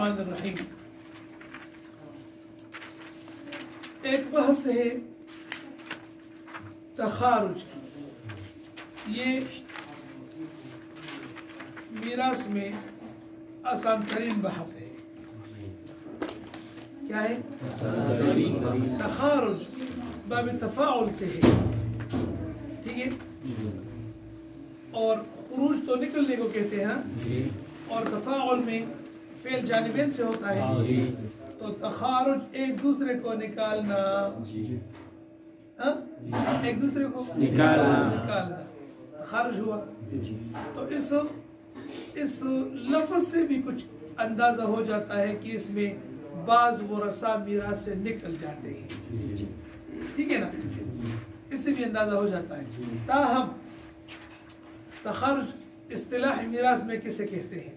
बिस्मिल्लाहिर्रहमानिर्रहीम। एक बहस है तखारुज की। ये मीरास में आसान तरीन बहस है। क्या है? तखारुज बाब तफाउल से है, ठीक है। और खुरूज तो निकलने को कहते हैं, और तफाउल में फेल जानिबैन से होता है। तो तखारुज एक दूसरे को निकालना, एक दूसरे को निकालना तखारुज हुआ। तो इस लफ्ज़ से भी कुछ अंदाजा हो जाता है कि इसमें बाज वरसा मीरास से निकल जाते हैं, ठीक है ना। इससे भी अंदाजा हो जाता है। ताहम तखारुज इस्तिलाह मीरास में किसे कहते हैं?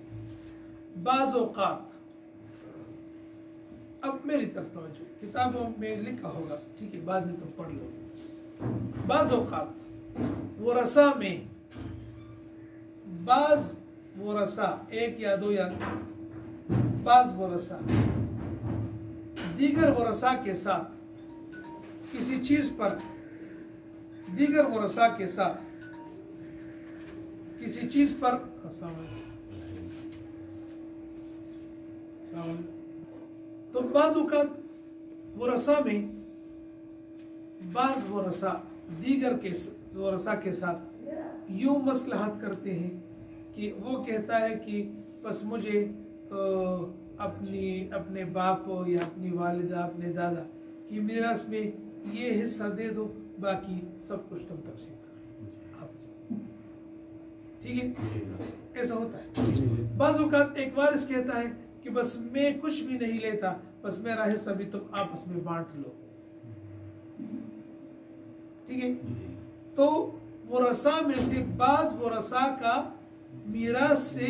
बाज़ औक़ात, अब मेरी तरफ तवज्जो, किताबों में लिखा होगा, ठीक है, बाद में तुम पढ़ लो। बाज़ औक़ात वरसा में, बाज़ वरसा एक या दो या बाज़ वरसा दीगर वरसा के साथ किसी चीज़ पर, दीगर वरसा के साथ किसी चीज़ पर, तो बाज़ औक़ात वरसा में बाज़ वरसा दीगर के वरसा के साथ यूँ मसलहत करते हैं कि वो कहता है कि बस मुझे अपने बाप या अपनी वालिदा, अपने दादा की मीरास में ये हिस्सा दे दो, बाकी सब कुछ तुम तक़सीम करो आपस में, ठीक है। ऐसा होता है। बाज़ औक़ात एक वारिस कहता है कि बस मैं कुछ भी नहीं लेता, बस मेरा हिस्सा भी तुम आपस में बांट लो, ठीक है। तो वरसा में से बाज़ वरसा का मीरास से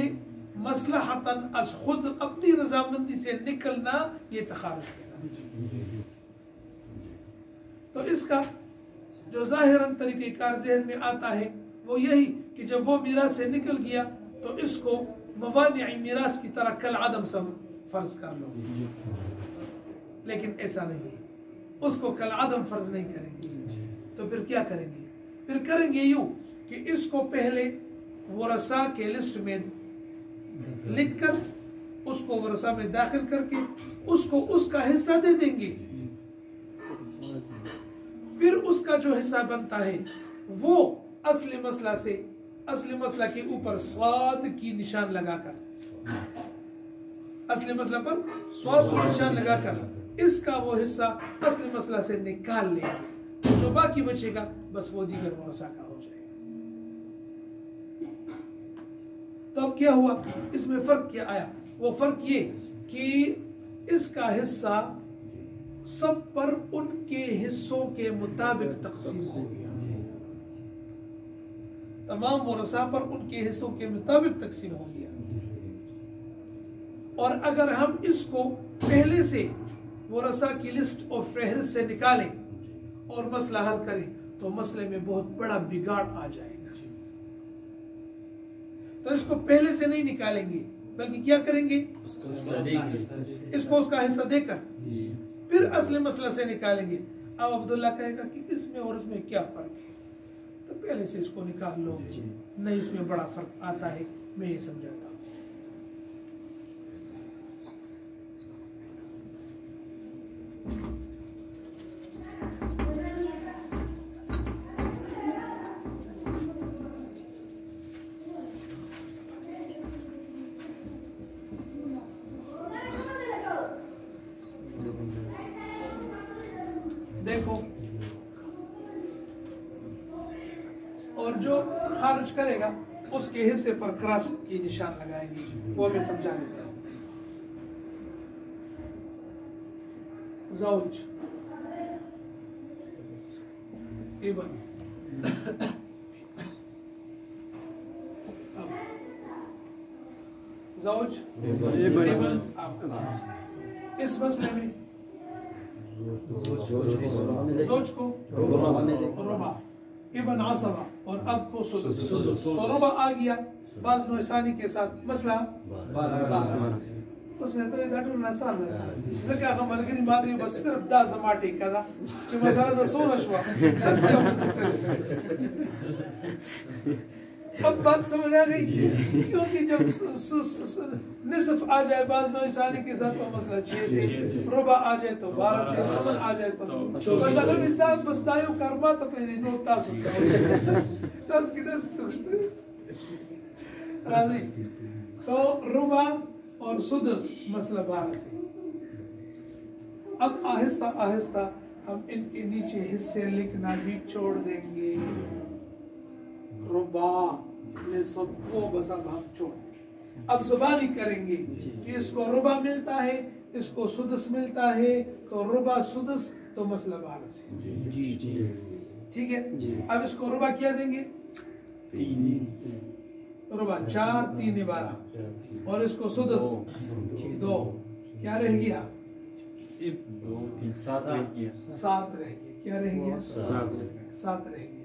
मसलहतन अस खुद अपनी रजामंदी से निकलना, ये तखारुज है। तो इसका जो ज़ाहिरन तरीक़ेकार ज़हन में आता है वो यही कि जब वो मीरास से निकल गया तो इसको मवानिअ मीरास की तरह कल आदम सब फर्ज कर लो, लेकिन ऐसा नहीं है। उसको कल आदम फर्ज नहीं करेंगे। तो फिर क्या करेंगे? फिर करेंगे यूँ कि इसको पहले वरसा के लिस्ट में लिखकर, उसको वरसा में दाखिल करके उसको उसका हिस्सा दे देंगे। फिर उसका जो हिस्सा बनता है वो असली मसला से, असली मसला के ऊपर स्वाद की निशान लगाकर, असली मसला पर स्वाद की निशान लगाकर इसका वो हिस्सा असली मसला से निकाल लेंगे। जो बाकी बचेगा बस वो दीगर वरसा का हो जाएगा। तो अब क्या हुआ? इसमें फर्क क्या आया? वो फर्क ये कि इसका हिस्सा सब पर उनके हिस्सों के मुताबिक तकसीम हो गया। तमाम वरसा पर उनके हिस्सों के मुताबिक तकसीम हो गया। और अगर हम इसको पहले से वरसा की लिस्ट और फहरिस्त से निकालें और मसला हल करें तो मसले में बहुत बड़ा बिगाड़ आ जाएगा। तो इसको पहले से नहीं निकालेंगे, बल्कि क्या करेंगे? इसको उसका हिस्सा देकर फिर असली मसला से निकालेंगे। अब अब्दुल्ला कहेगा कि इसमें और इसमें क्या फर्क है, तो पहले से इसको निकाल लो। नहीं, इसमें बड़ा फर्क आता है, मैं ये समझाता हूँ। देखो, और जो खारिज करेगा उसके हिस्से पर क्रॉस की निशान लगाएंगे, वो मैं समझा देता हूँ। ज़ौज, इब्न, ज़ौज, इब्न, इस मसले में ज़ौज को रुबा, इब्न असबा और अब को सुदुस। तो रुबा आ गया बाज़ नौसानी के साथ, मसला اس میں تو ادھر نسان ہے زکا ہم ملګری ما دې بس صرف دا زما ټیکا دا چې مساله د سونه شو اب بات سمجھ آ گئی کیونکہ جب نصف آ جائے بعض نو انسانی کے ساتھ تو مسئلہ 6 سے ربع آ جائے تو 12 سے سمن آ جائے تو مسئلہ مثال بس دایو کرما تو کہیں نو تاسو تاسو کدھر سے سمجھتے راضی تو ربع اور سدس مسئلہ 12 سے اب آہستہ آہستہ ہم ان کے نیچے حصے لکھنا بھی چھوڑ دیں گے ربع نصف کو بس اب ہم چھوڑ دیں اب زبانی کریں گے کہ اس کو ربع ملتا ہے اس کو سدس ملتا ہے تو ربع سدس تو مسئلہ 12 سے ٹھیک ہے اب اس کو ربع کیا دیں گے ربع 4 3 12 اور اس کو سدس 2 کیا رہ گیا 7 رہ گیا کیا رہ گیا 7 رہ گیا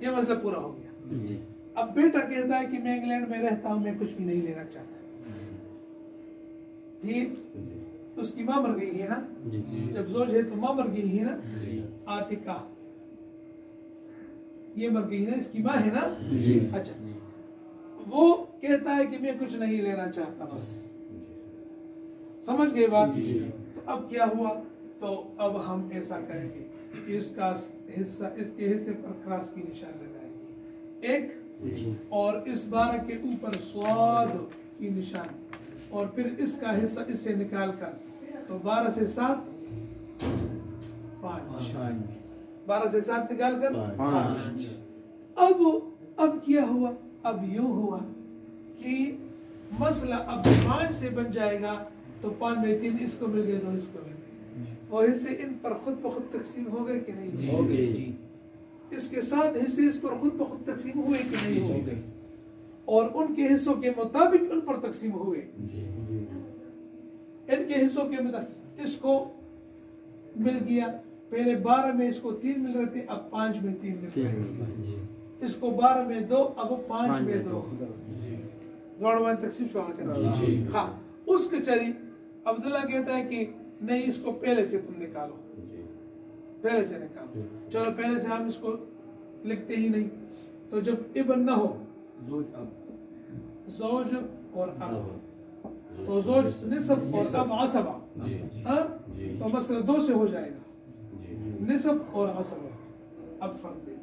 یہ مسئلہ پورا ہو گیا اب بیٹا کہتا ہے کہ میں انگلینڈ میں رہتا ہوں میں کچھ بھی نہیں لینا چاہتا ٹھیک اس کی ماں مر گئی ہے نا جب زوج ہے تو ماں مر گئی ہے نا عاتقہ یہ مر گئی نا اس کی ماں ہے نا اچھا وہ کہتا ہے کہ میں کچھ نہیں لینا چاہتا بس سمجھ گئے بات تو اب کیا ہوا تو اب ہم ایسا کریں گے کہ اس کا حصہ اس کے حصے پر کراس کی نشان لگائیں گے ایک اور اس 12 کے اوپر صاد کی نشان اور پھر اس کا حصہ اس سے نکال کر تو 12 سے 7 5 12 سے 7 نکال کر 5 اب کیا ہوا اب یوں ہوا کہ مسئلہ اب 5 سے بن جائے گا تو 5 میں 3 اس کو مل گئے 2 اس کو مل گئے وہ حصے ان پر خود بخود تقسیم ہو گئے کہ نہیں ہو گئے اس کے ساتھ حصے اس پر خود بخود تقسیم ہوئے کہ نہیں ہو گئے اور ان کے حصوں کے مطابق ان پر تقسیم ہوئے ان کے حصوں کے مطابق اس کو مل گیا پہلے 12 میں اس کو 3 مل رہے تھے اب 5 میں 3 مل رہے ہیں اس کو 12 میں 2 اب 5 میں 2 دوڑوان تقسیم شو ہاں اس کچری عبداللہ کہتا ہے کہ نہیں اس کو پہلے سے تم نکالو پہلے سے نکالو چلو پہلے سے ہم اس کو لکھتے ہی نہیں تو جب ابن نہ ہو زوج اور اب تو زوج نصف اور اب عصبہ تو مسئلہ 2 سے ہو جائے گا نصف اور عصبہ اب فرق دے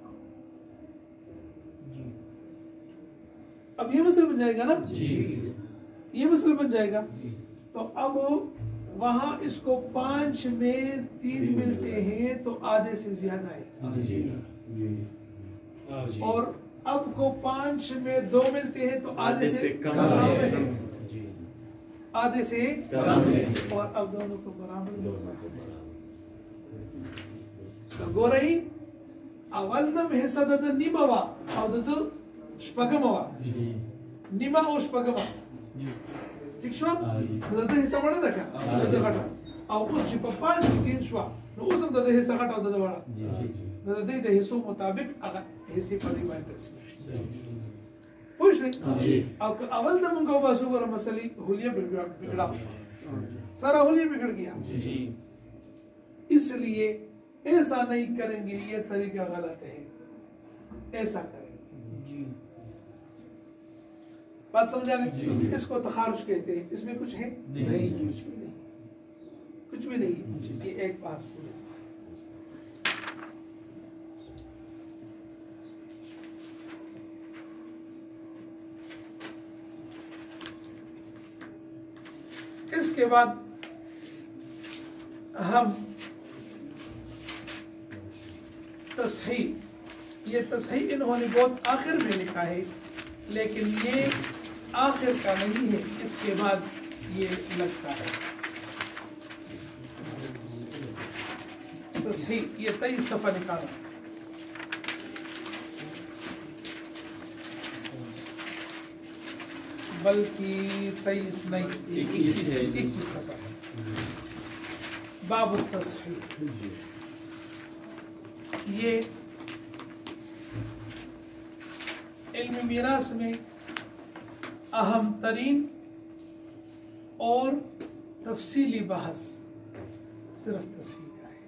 اب یہ مسئلہ بن جائے گا نا یہ مسئلہ بن جائے گا تو اب وہاں اس کو 5 میں 3 ملتے ہیں تو آدھے سے زیادہ ہے اور اب کو 5 میں 2 ملتے ہیں تو آدھے سے کم ہے آدھے سے کم ہے اور اب دونوں کو برابر گو رہی اول نم حصہ دد نیمہ وا او دد شپگم وا نیمہ او شپگم ٹھیک شو دد حصہ وڑا دا کیا دد غٹا او اس چی پا 5 کی 3 شو نو اسم دد حصہ غٹا او دد وڑا دد دد حصوں مطابق اگر حصے پر دیوائی تقسیم پوچھ رہی اول نمونگا باسو گرہ مسئلہ حلیہ بگڑا سارا حلیہ بگڑ گیا اس لیے ایسا نہیں کریں گے یہ طریقہ غلط ہے ایسا کریں گے بات سمجھا گئی اس کو تخارج کہتے ہیں اس میں کچھ ہے نہیں کچھ بھی نہیں یہ ایک پاس پورا اس کے بعد ہم تصحیح یہ تصحیح انہوں نے بہت آخر میں لکھا ہے لیکن یہ آخر کا نہیں ہے اس کے بعد یہ لگتا ہے تصحیح یہ 23 صفحہ نکالا بلکہ 23 نہیں 21 صفحہ باب التصحیح یہ علم میراث میں अहम तरीन और तफसीली बहस सिर्फ तस्हीह का है।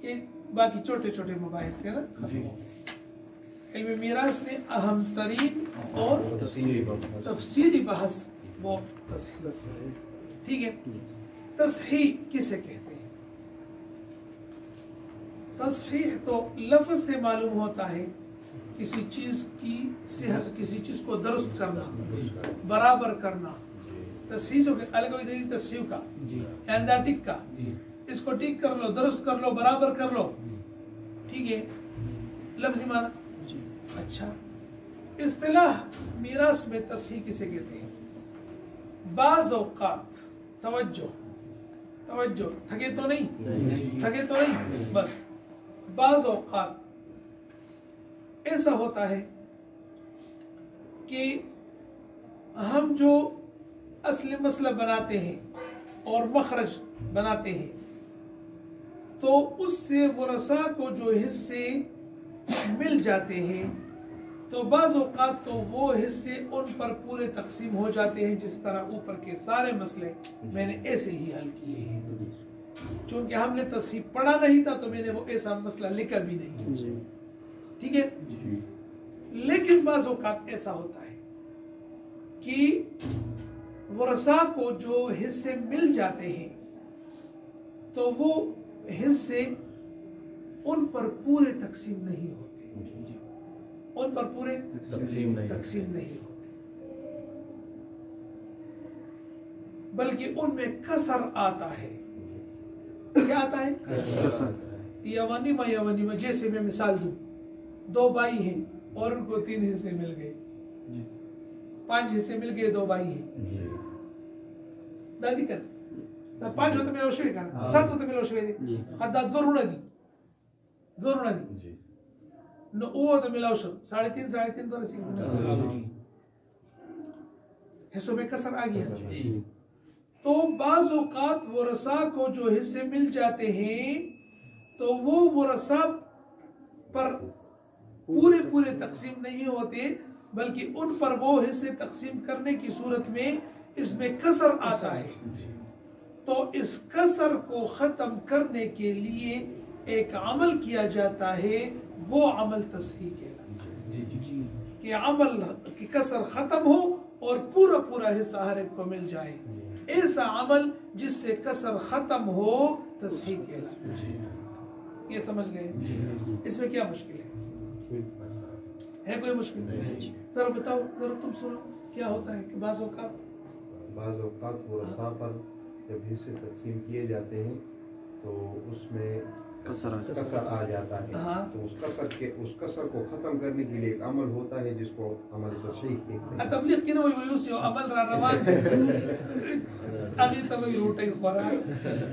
ये बाकी छोटे छोटे मबाहिस थे ना। इल्म मीरास में अहम तरीन और तफसीली बहस वो तस्हीह। ठीक है, तस्हीह किसे कहते हैं? तस्हीह तो लफ्ज़ से मालूम होता है किसी चीज की सेहत, किसी चीज को दुरुस्त करना, बराबर करना। तस्हीह से अलग अलग तस्हीह का यानी टिक का, इसको ठीक कर लो, दुरुस्त कर लो, बराबर कर लो। ठीक है, लफ्ज़ी माना। अच्छा, इस्तिलाह मीरास में तस्हीह किसे कहते हैं? बाज़ औक़ात, तवज्जो तवज्जो, थके तो नहीं, थके तो नहीं, बस बाज़ औक़ात ऐसा होता है कि हम जो असली मसला बनाते हैं और मखरज बनाते हैं, तो उससे वरसा को जो हिस्से मिल जाते हैं, तो बाज़ औक़ात तो वो हिस्से उन पर पूरे तकसीम हो जाते हैं, जिस तरह ऊपर के सारे मसले मैंने ऐसे ही हल किए हैं। चूंकि हमने तस्हीह पढ़ा नहीं था तो मैंने वो ऐसा मसला लिखा भी नहीं। ठीक है, लेकिन बाज़ औक़ात ऐसा होता है कि वरसा को जो हिस्से मिल जाते हैं, तो वो हिस्से उन पर पूरे तकसीम नहीं होते, उन पर पूरे तकसीम नहीं होते, बल्कि उनमें कसर आता है। क्या आता है? यवनीमा यवनीमा। जैसे मैं मिसाल दूं, दो भाई हैं और उनको 3 हिस्से मिल गए, 5 हिस्से मिल गए, 2 भाई हैं। दादी कर 5 होते मिलो शवे का, 7 होते मिलो शवे दे, खद्दा द्वरुणा दी न वो तो मिलाओ शो 3.5 बरस हिस्सों में कसर आ गया। तो बाज़ औक़ात वरसा को जो हिस्से मिल जाते हैं, तो वो वरसा पर पूरे तकसीम नहीं होते, बल्कि उन पर वो हिस्से तकसीम करने की सूरत में इसमें कसर आता है। तो इस कसर को ख़त्म करने के लिए एक अमल किया जाता है, वो अमल तस्हीह कहलाता है। कि अमल की कसर ख़त्म हो और पूरा हिस्सा हर एक को मिल जाए, ऐसा अमल जिससे कसर ख़त्म हो तस्हीह कहलाता है। ये समझ गए? इसमें क्या मुश्किल है कोई मुश्किल नहीं? जरा बताओ, जरा तुम सुनो क्या होता है कि बाज़ औक़ात वरसा पर जब हिस्से तकसीम किए जाते हैं तो उसमें कसर आ जाता है। हाँ। तो उस कसर को खत्म करने के लिए एक अमल होता है जिसको अमल तस्हीह कहते हैं। तबलीग की ना वही यूसी अमल रवान अभी तब रोटे खरा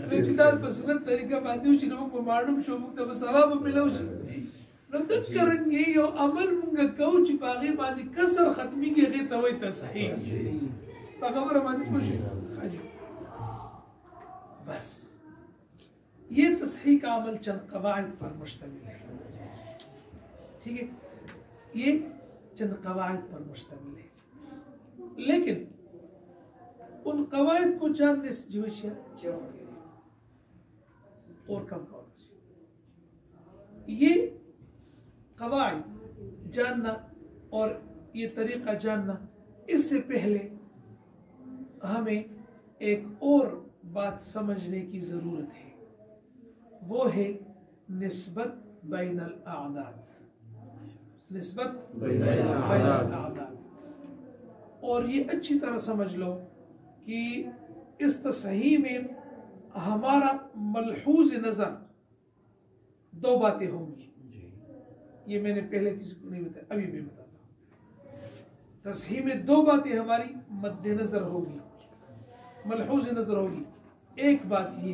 सचिदाल पसंद तरीका बांधी उसी लोग को मालूम शो मुक्त बसवाब मिलो नतक करेंगे यो अमल मुंगा कौच पागे बांधी कसर खत्मी के गए तवे तस्हीह पागबर बांधी कुछ बस। ये तस्हीह का अमल चंद कवायद पर मुश्तमिल है। ठीक है, ये चंद कवायद पर मुश्तमिल है, लेकिन उन कवायद को जानने से जिवशिया और कम कौन सी ये कवायद जानना और ये तरीका जानना, इससे पहले हमें एक और बात समझने की जरूरत है, वो है निस्बत बैनल आदाद, निस्बत बैनल आदाद। और ये अच्छी तरह समझ लो कि इस तस्हीह में हमारा मलहूज नज़र 2 बातें होंगी। ये मैंने पहले किसी को नहीं बताया, अभी मैं बताता हूँ। तस्हीह में 2 बातें हमारी मद्देनजर होगी, मलहूज नज़र होगी। एक बात ये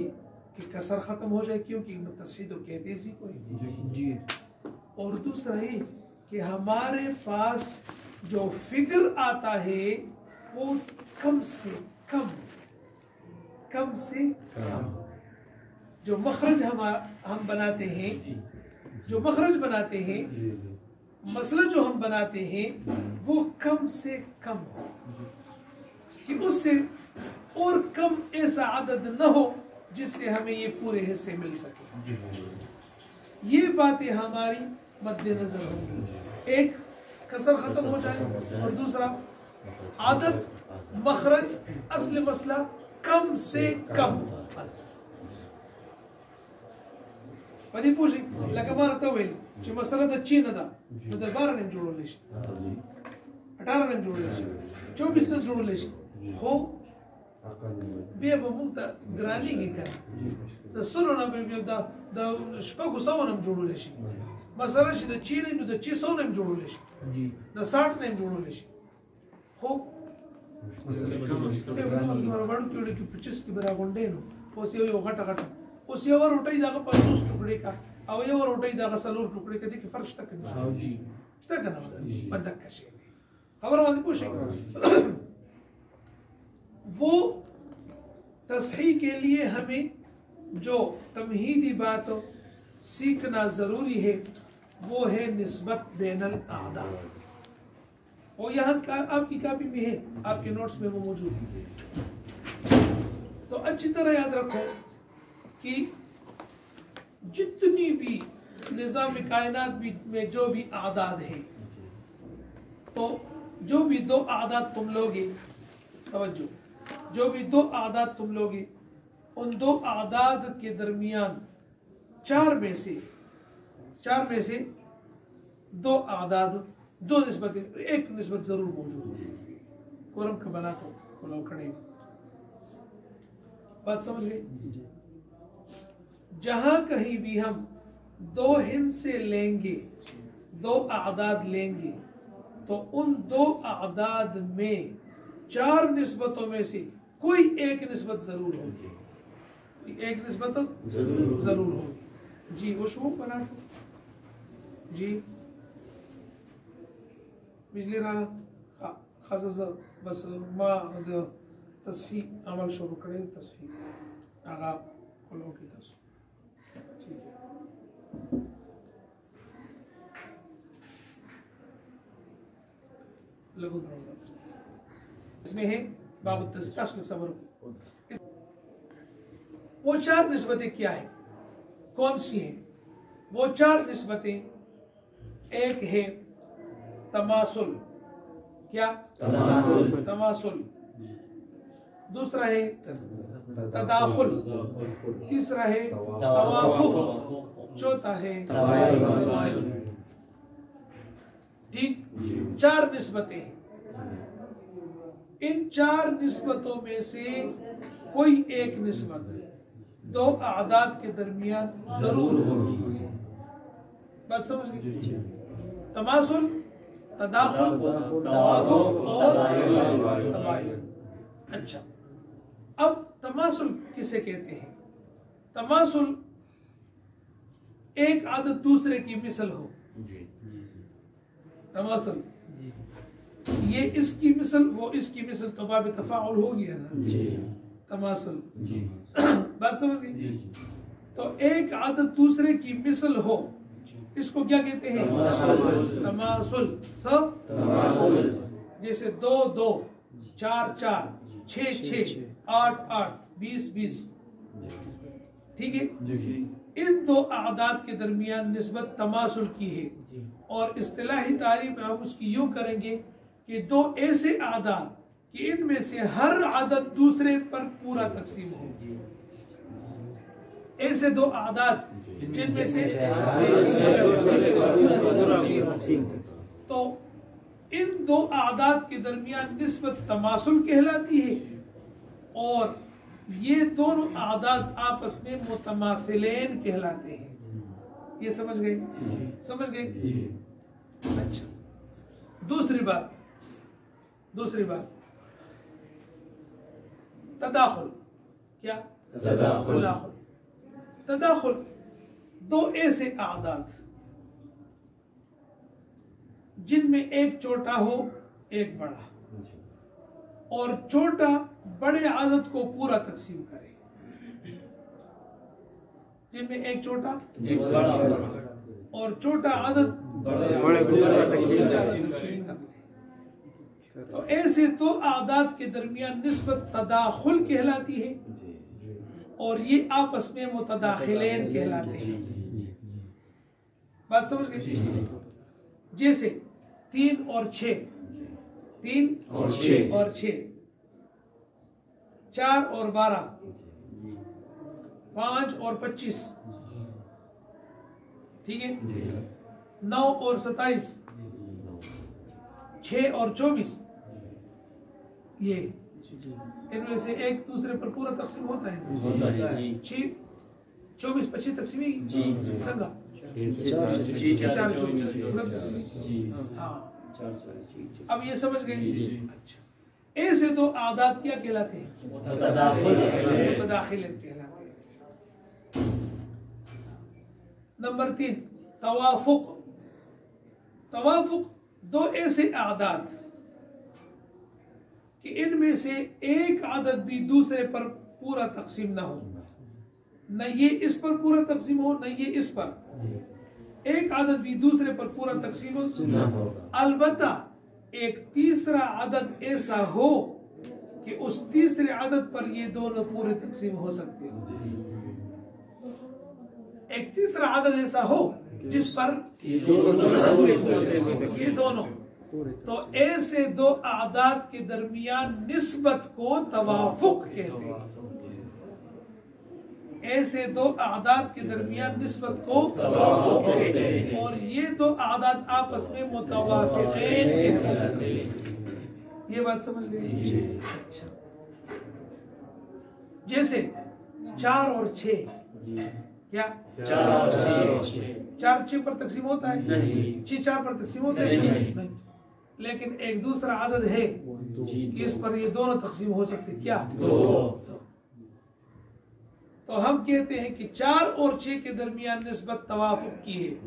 कि कसर ख़त्म हो जाए, क्योंकि तस्हीह तो कहते इसी को है। और दूसरा ये कि हमारे पास जो फिक्र आता है वो कम से कम जो मखरज हम बनाते हैं, जो मखरज बनाते हैं मसला जो हम बनाते हैं वो कम से कम हो, कि उससे और कम ऐसा आदद न हो जिससे हमें ये पूरे हिस्से मिल सके। ये बातें हमारी मद्देनजर होंगी। एक कसर खत्म हो जाए और दूसरा आदत मखरज असल मसला कम से कम बस। पदी पूछी लगा मारा तो वेली چې مسله د چین ده نو د 12 نیم جوړول شي 18 نیم جوړول شي 24 نیم جوړول شي خو بیا به موږ ته ګرانیږي کنه د سلو نه به د شپږو سوو نیم جوړول شي مثلا چې د چین نو د 600 نیم جوړول شي د 60 نیم جوړول شي خو مسله ورو کې 25 کې برابر غونډې نو اوس یو غټه غټه اوس یو روټي دغه 500 ټوکړي کا او یو روټي دغه سلور ټوکړي کدي کې فرق شته کنه شته کنه بدک شي خبر باندې پوښي وہ تصحیح کے لیے ہمیں جو تمہیدی بات سیکھنا ضروری ہے وہ ہے نسبت بین الاعداد اور یہاں آپ کی کاپی میں ہے آپ کے نوٹس میں وہ موجود ہے تو اچھی طرح یاد رکھو کہ جتنی بھی نظام کائنات میں جو بھی اعداد ہیں تو جو بھی دو اعداد تم لوگے توجہ جو بھی دو اعداد تم لوگے ان دو اعداد کے درمیان چار میں سے دو اعداد دو نسبتیں ایک نسبت ضرور موجود ہے کورم کا بنا تو کھلاؤ کھڑے بات سمجھ گئے جہاں کہیں بھی ہم دو ہند سے لیں گے دو اعداد لیں گے تو ان دو اعداد میں چار نسبتوں میں سے کوئی ایک نسبت ضرور ہوگی ایک نسبت ضرور ہوگی جی وہ شوق بنا جی بجلی رانا خاص بس ما تصحیح عمل شروع کرے تصحیح آغا کلوں کی تصحیح لگو اس میں ہے باب التسلسل صبر وہ چار نسبتیں کیا ہیں کون سی ہیں وہ چار نسبتیں ایک ہے تماثل کیا تماثل دوسرا ہے تداخل تیسرا ہے توافق چوتھا ہے تباین ٹھیک چار نسبتیں ہیں ان چار نسبتوں میں سے کوئی ایک نسبت دو اعداد کے درمیان ضرور ہوگی بات سمجھ گئے تماثل تداخل توافق اور تباین اچھا اب تماثل کسے کہتے ہیں تماثل ایک عدد دوسرے کی مثل ہو تماثل یہ اس کی مثل وہ اس کی مثل تو باب تفاعل ہو گیا نا تماثل بات سمجھ گئی تو ایک عدد دوسرے کی مثل ہو اس کو کیا کہتے ہیں تماثل سب جیسے دو دو چار چار چھ چھ آٹھ آٹھ بیس بیس ٹھیک ہے ان دو اعداد کے درمیان نسبت تماثل کی ہے اور اصطلاحی تعریف ہم اس کی یوں کریں گے کہ دو ایسے اعداد کہ ان میں سے ہر عدد دوسرے پر پورا تقسیم ہو ایسے دو اعداد جن میں سے تو ان دو اعداد کے درمیان نسبت تماثل کہلاتی ہے اور یہ دونوں اعداد آپس میں متماثلین کہلاتے ہیں یہ سمجھ گئے اچھا دوسری بات تداخل کیا تداخل دو ایسے اعداد جن میں ایک چھوٹا ہو ایک بڑا اور چھوٹا بڑے عدد کو پورا تقسیم کرے جن میں ایک چھوٹا اور چھوٹا عدد बड़े को पूरा तकसीम कर ले। तो ऐसे दो अعداد के दरमियान निस्बत तदाखुल कहलाती है और ये आपस में मुतदाखिलैन कहलाते हैं। बात समझ गए? जैसे 3 और 6, 3 और 6, 4 और 12, 5 और 25, ठीक है, 9 और 27, 6 और 24, ये इनमें से एक दूसरे पर पूरा तकसीम होता है। 6, 24, 25 तकसीम ही संगा 4, 24। हाँ, अब ये समझ गए? अच्छा, ऐसे दो अعداد क्या कहलाते हैं? मुतदाखिलैन कहलाते हैं। नंबर 3 तवाफुक। तवाफुक दो ऐसे अعداد कि इनमें से एक अदद भी दूसरे पर पूरा तकसीम ना हो, न ये इस पर पूरा तकसीम हो न ये इस पर, एक अदद भी दूसरे पर पूरा तकसीम हो। अलबत्ता एक तीसरा अदद ऐसा हो कि उस तीसरे अदद पर ये दोनों पूरे तकसीम हो सकते हो। एक तीसरा अदद ऐसा हो जिस पर ये दोनों, तो ऐसे दो अعداد के दरमियान निस्बत को तवाफुक कहते हैं। ऐसे दो अعداد के दरमियान निस्बत को तवाफुक कहते हैं और ये दो अعداد आपस में मुतवाफिक़ैन कहते हैं। ये बात समझ गए? अच्छा, जैसे 4 और 6, क्या 4 6 पर तकसीम होता है? नहीं। 6 4 पर तकसीम होता है? नहीं। लेकिन एक दूसरा अदद है कि इस पर ये दोनों तकसीम हो सकते, क्या? 2। तो हम कहते हैं कि 4 और 6 के दरमियान निस्बत तवाफुक की है।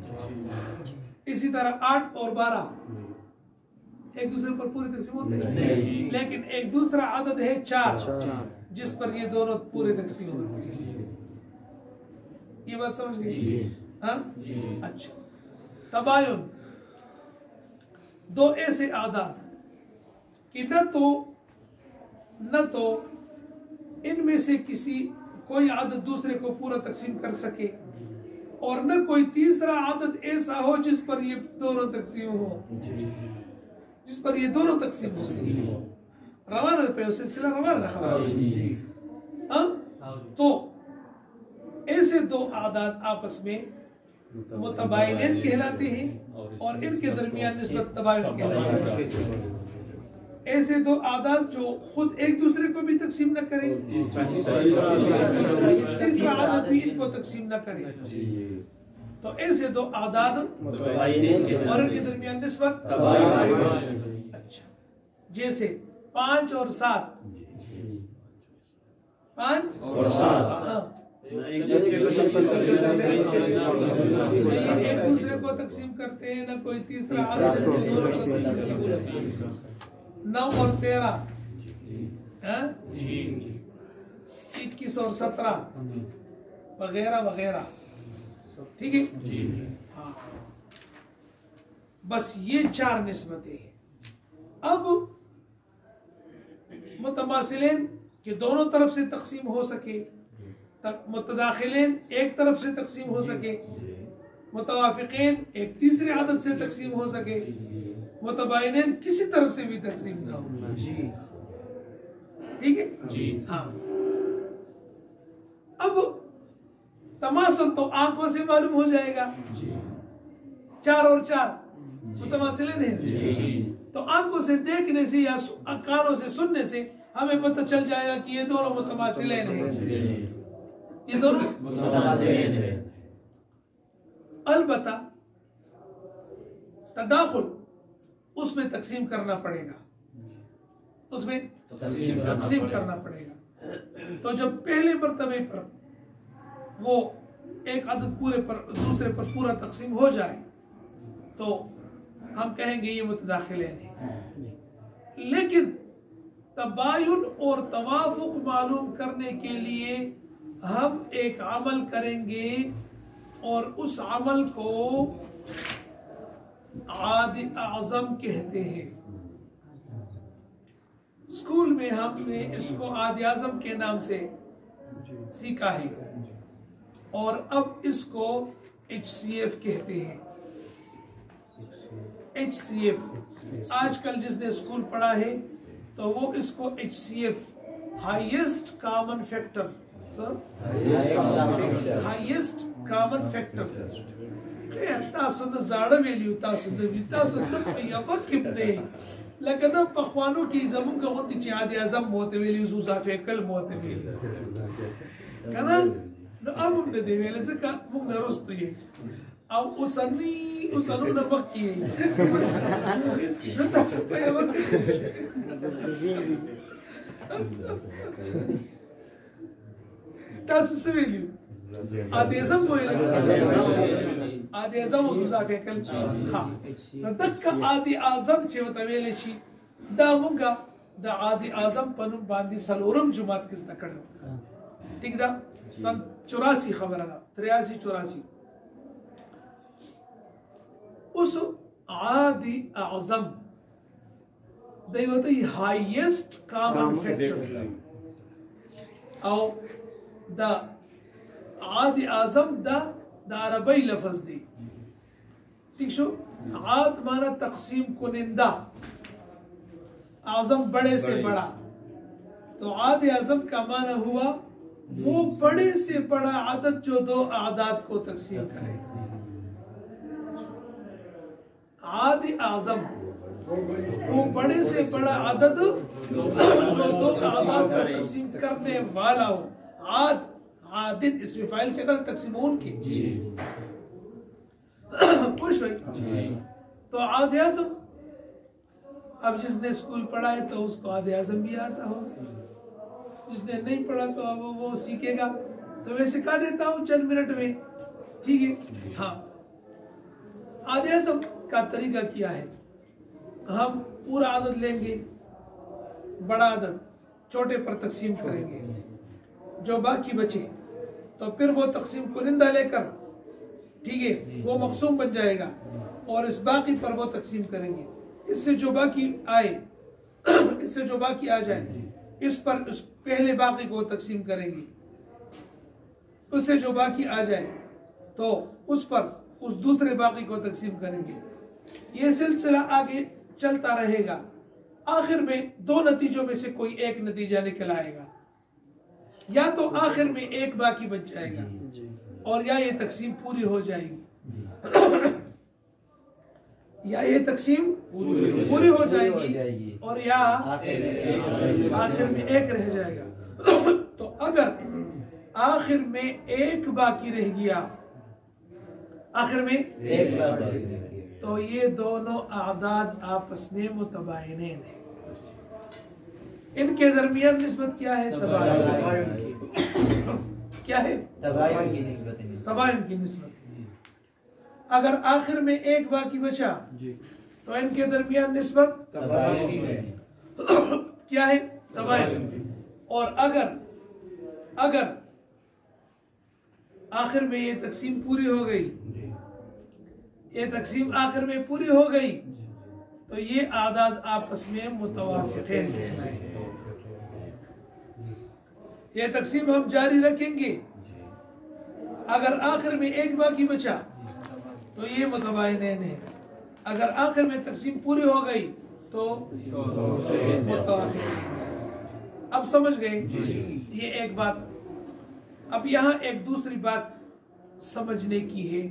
इसी तरह 8 और 12 एक दूसरे पर पूरे तकसीम होते हैं, लेकिन एक दूसरा अदद है 4 जिस पर ये दोनों पूरे तकसीम होते हैं। ये बात समझ गई? हाँ, अच्छा। तबायुन दो ऐसे अعداد कि न तो इनमें से कोई अदद दूसरे को पूरा तकसीम कर सके और न कोई तीसरा अदद ऐसा हो जिस पर ये दोनों तकसीम हो, रवाना पे सिलसिला रवाना दाखिला। तो ऐसे दो अعداد आपस में मुतबाइनैन कहलाते हैं और इनके दरमियान निस्बत तबायुन कहलाती है। ऐसे दो अعداد जो खुद एक दूसरे को भी तकसीम न करें, तीसरा अदद भी इनको तकसीम न करे, तो ऐसे दो अعداد और इनके दरमियान निस्बत तबायुन। अच्छा, जैसे 5 और 7, 5 और 7 एक दूसरे को तकसीम करते हैं, न कोई तीसरा अदद। 9 और 13, 21 और 17 वगैरह वगैरह, ठीक है? हाँ, बस ये 4 निस्बतें हैं। अब मुतमासिलैन के दोनों तरफ से तकसीम हो सके, मुतदाखिलैन एक तरफ से तकसीम हो सके, मुतवाफिक़ैन एक तीसरे अदद से तकसीम हो सके, मुतबाइनैन किसी तरफ से भी तकसीम ना हो। ठीक है? हाँ। अब तमासल तो आंखों से मालूम हो जाएगा, 4 और 4 मुतमासिलैन है, तो आंखों से देखने से या कानों से सुनने से हमें पता चल जाएगा कि ये दोनों मुतमासिलैन हैं, ये दोनों मुतमासिलैन हैं। अलबत्ता तदाखुल उसमें तकसीम करना पड़ेगा, उसमें तकसीम करना पड़ेगा। तो जब पहले मर्तबे पर वो एक अदद पूरे पर दूसरे पर पूरा तकसीम हो जाए तो हम कहेंगे ये मुतदाखिलैन है। लेकिन तबायुन और तवाफुक मालूम करने के लिए हम एक अमल करेंगे और उस अमल को आदि आज़म कहते हैं। स्कूल में हमने इसको आदि आज़म के नाम से सीखा है और अब इसको HCF कहते हैं। HCF आजकल जिसने स्कूल पढ़ा है तो वो इसको HCF highest common factor, sir highest common factor तासुद जाड़ वेल्यू तासुद या किपने लेकिन पखवानों की जमुन का होती चाँद आज़म मोते वेल्यू सुसा फेकल मोते वेल्यू कना न अब हमने दे वेले से का मुग नरोस्त ये अब उसनु न वक्की है न तासुद पे वक्त तासुद से वेल्यू आदेशम को आदेशम उसुसा फेकल हाँ नदक आदि आज़म चेवतवेले शी दामुंगा दा आदि आज़म पनुम बांधी सलोरम जुमात किस तकड़ ठीक दा सन 84 खबर था 83-84 उस आदि आज़म दैवती हाईएस्ट कॉमन फैक्टर और दा आदि आज़म दा अरबी लफ्ज दी ठीक शो आद माना तकसीम कुनिंदा आज़म बड़े से बड़ा तो आदि आज़म का माना हुआ वो बड़े से बड़ा आदद जो दो आदाद को तकसीम करे। आदि आज़म वो बड़े से बड़ा आदद जो दो आदाद को तकसीम करने वाला हो। आद आदिद इसमें फाइल से गलत तकसीमों की पुश भाई तो आदि आज़म अब जिसने स्कूल पढ़ा है तो उसको आदि आज़म भी आता होगा, जिसने नहीं पढ़ा तो अब वो सीखेगा। तो मैं सिखा देता हूँ चंद मिनट में, ठीक है। हाँ, आदि आज़म का तरीका क्या है, हम पूरा आदद लेंगे, बड़ा आदद छोटे पर तकसीम करेंगे, जो बाकी बचे तो फिर वो तकसीम कुनिंदा लेकर ठीक है वो मकसूम बन जाएगा और इस बाकी पर वो तकसीम करेंगे। इससे जो बाकी आए इससे जो बाकी आ जाए इस पर उस पहले बाकी को तकसीम करेंगे, उससे जो बाकी आ जाए तो उस पर उस दूसरे बाकी को तकसीम करेंगे। ये सिलसिला आगे चलता रहेगा। आखिर में दो नतीजों में से कोई एक नतीजा निकल आएगा, या तो आखिर में एक बाकी बच जाएगा और या ये तकसीम पूरी हो जाएगी या ये तकसीम पूरी हो जाएगी और या आखिर में एक रह जाएगा। तो अगर आखिर में एक बाकी रह गया, आखिर में एक बाकी तो ये दोनों आदाद आपस में मुतबाइनैन है। इनके दरमियान निस्बत क्या है, तबाइन। क्या है, तबाइन की निस्बत। अगर आखिर में एक बाकी बचा तो इनके दरमियान निस्बत क्या है, तबाइन। और अगर आखिर में ये तकसीम पूरी हो गई, ये तकसीम आखिर में पूरी हो गई तो ये आदाद आपस में मुतवाफिक़ैन कहलाएंगे। ये तकसीम हम जारी रखेंगे। अगर आखिर में एक बाकी बचा तो ये मुतबाइनैन है। अगर आखिर में तकसीम पूरी हो गई तो मुतवाफिक़ैन। अब समझ गए ये एक बात। अब यहाँ एक दूसरी बात समझने की है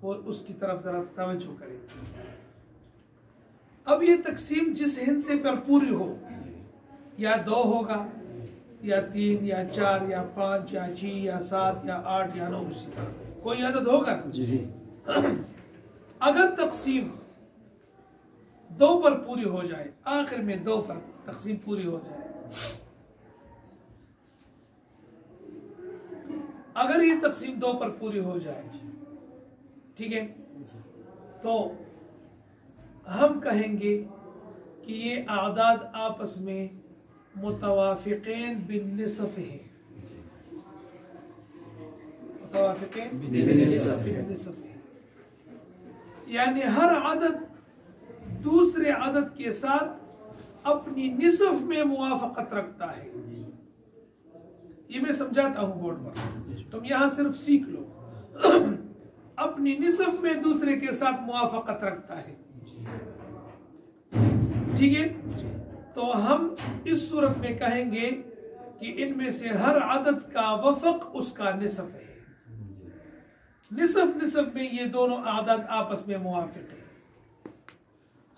और उसकी तरफ जरा तवज्जो करें। अब ये तकसीम जिस हिस्से पर पूरी हो, या 2 होगा या 3 या 4 या 5 या 6 या 7 या 8 या 9, कोई आदत होगा अगर तकसीम 2 पर पूरी हो जाए, आखिर में 2 पर तकसीम पूरी हो जाए, अगर ये तकसीम 2 पर पूरी हो जाए, ठीक है, तो हम कहेंगे कि ये आदाद आपस में मुतवाफिक़ैन बिन्निस्फ़ है। मुतवाफिक़ैन बिन्निस्फ़ है, यानी हर आदद दूसरे अदद के साथ अपनी निसफ में मुवाफकत रखता है। ये मैं समझाता हूं बोर्ड पर, तुम यहां सिर्फ सीख लो। अपनी निसफ में दूसरे के साथ मुवाफकत रखता है, ठीक है। तो हम इस सूरत में कहेंगे कि इनमें से हर अदद का वफक उसका निसफ है। निसफ में ये दोनों अदद आपस में मुवाफिक है।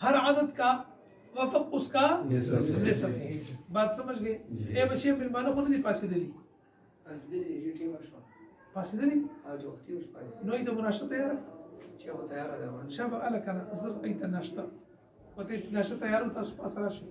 हर अदद का वफक उसका निसफ है। बात समझ गए? ए बच्चे मेहमानों को नहीं पास दिली نوي ده مناشطة تيارة شيخ تيارة ده شابه قالك أنا ظرف أي ناشطة وتيت ناشطة تيارة وتصب أسرع شيء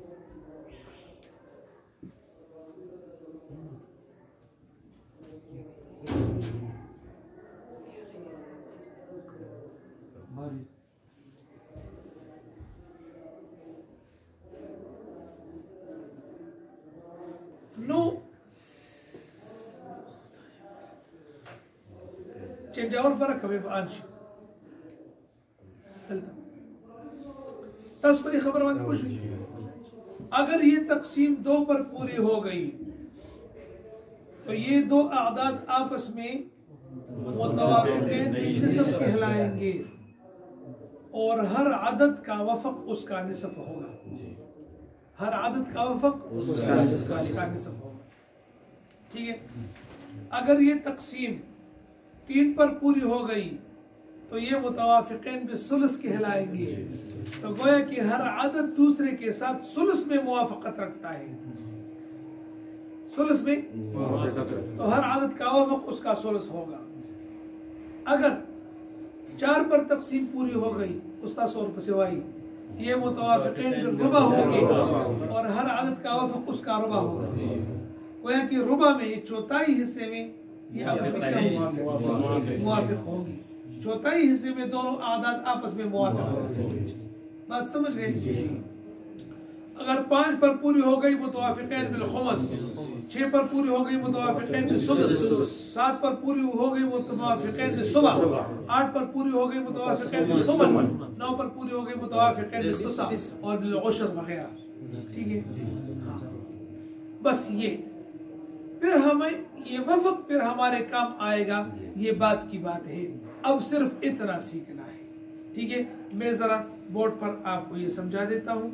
نو چنجاور برکه به بیان شي دلته تاسو په خبر باندې پوښتنه اگر یہ تقسیم دو پر پوری ہو گئی تو یہ دو اعداد آپس میں متوافقین نصف کہلائیں گے اور ہر عدد کا وفق اس کا نصف ہوگا ہر عدد کا وفق اس کا نصف ہوگا ٹھیک ہے اگر یہ تقسیم 3 پر پوری ہو گئی تو یہ متوافقین بالثلث کہلائیں گے تو گویا کہ ہر عدد دوسرے کے ساتھ ثلث میں موافقت رکھتا ہے ثلث میں تو ہر عدد کا وفق اس کا ثلث ہوگا اگر 4 پر تقسیم پوری ہو گئی استاد 100 روپے سوائی یہ متوافقین بالربع ہوں گے اور ہر عدد کا وفق اس کا ربع ہوگا گویا کہ ربع میں چوتھائی حصے میں یہ موافق ہوگی چوتھائی حصے میں دونوں اعداد آپس میں موافق ہوگی بات سمجھ گئے اگر 5 پر پوری ہو گئی متوافقین بالخمس 6 پر پوری ہو گئی متوافقین بالسدس 7 پر پوری ہو گئی متوافقین بالسبع 8 پر پوری ہو گئی متوافقین بالثمن 9 پر پوری ہو گئی متوافقین بالتسع اور بالعشر وغیرہ ٹھیک ہے بس یہ پھر ہمیں یہ وفق پھر ہمارے کام آئے گا یہ بات کی بات ہے اب صرف اتنا سیکھنا ہے ٹھیک ہے میں ذرا بورڈ پر آپ کو یہ سمجھا دیتا ہوں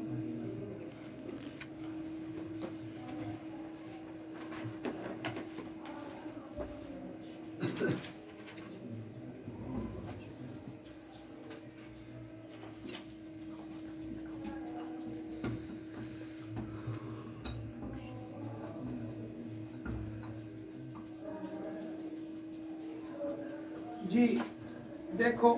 جی دیکھو